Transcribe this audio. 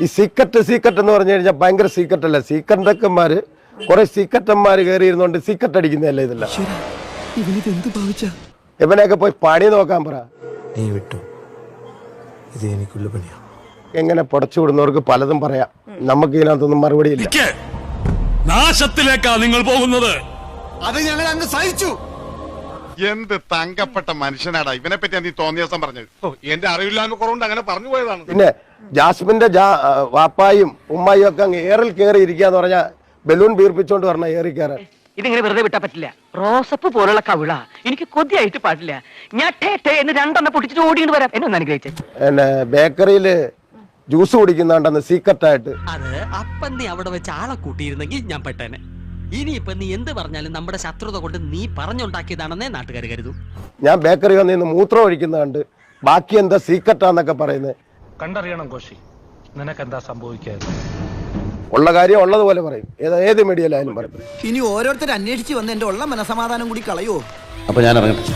ഈ സീക്രട്ട് എന്ന് പറഞ്ഞു കഴിഞ്ഞാൽ ഭയങ്കര സീക്രട്ട് അല്ല. സീക്രട്ടന്മാര് കുറെ സീക്രട്ടന്മാര് കയറി ഇരുന്നോണ്ട് സീക്രട്ട് അടിക്കുന്നതല്ല ഇതല്ല. ഇവനെയൊക്കെ പോയി പണി നോക്കാൻ പറ. നീ വിട്ടു, ഇത് എനിക്കുള്ള പണിയാ. എങ്ങനെ പൊടച്ചു വിടുന്നവർക്ക് പലതും പറയാം. നമുക്ക് ഇതിനകത്തൊന്നും മറുപടിയില്ല. നാശത്തിലേക്കാ നിങ്ങൾ പോകുന്നത്. അത് ഞങ്ങൾ അങ്ങ് സഹിച്ചു. എന്ത് തങ്കപ്പെട്ട മനുഷ്യനാടാ ഇവനെ പറ്റി നീ തോന്നിയ ദിവസം പറഞ്ഞത്. എന്റെ അറിവില്ലായ്മ കുറവുണ്ട് അങ്ങനെ പറഞ്ഞു പോയതാണ്. പിന്നെ ജാസ്മിന്റെ വാപ്പായും ഉമ്മായും ഒക്കെ അങ്ങ് ഏറിൽ കയറി ഇരിക്കാന്ന് പറഞ്ഞാൽ ബലൂൺ വീർപ്പിച്ചോണ്ട് പറഞ്ഞ ഏറി കയറാൻ. ഇതിങ്ങനെ വെറുതെ വിട്ടാ പറ്റില്ല. റോസപ്പ് പോലുള്ള കവിള എനിക്ക് കൊതിയായിട്ട് പാടില്ല. ഞാൻ എന്ന് രണ്ടെണ്ണം പൊട്ടിച്ചിട്ട് ഓടിയിട്ട് വരാം. എന്നെ ഒന്ന് അനുഗ്രഹിച്ചേ. പിന്നെ ബേക്കറിയില് ജ്യൂസ് കുടിക്കുന്നുണ്ടെന്ന് സീക്രട്ടായിട്ട്. അത് അപ്പം നീ അവിടെ വെച്ച് ആളെ കൂട്ടിയിരുന്നെങ്കിൽ ഞാൻ പെട്ടേനെ. ഇനിയിപ്പൊ നീ എന്ത് പറഞ്ഞാലും നമ്മുടെ ശത്രുത കൊണ്ട് നീ പറഞ്ഞുണ്ടാക്കിയതാണെന്നേ നാട്ടുകാർ കരുതും. ഞാൻ ബേക്കറി വന്നിന്ന് മൂത്രം ഒഴിക്കുന്നുണ്ട്, ബാക്കി എന്താ സീക്രട്ടാന്നൊക്കെ പറയുന്നത്. കണ്ടറിയണം കോശി, നിനക്കെന്താ സംഭവിക്കാതെ. ഉള്ള കാര്യം ഉള്ളതുപോലെ പറയും. ഏത് മീഡിയയിലായാലും പറയും. ഇനി ഓരോരുത്തർ അന്വേഷിച്ച് വന്ന് എന്റെ ഉള്ള മനസമാധാനം കൂടി കളയോ? അപ്പൊ ഞാൻ ഇറങ്ങട്ടെ.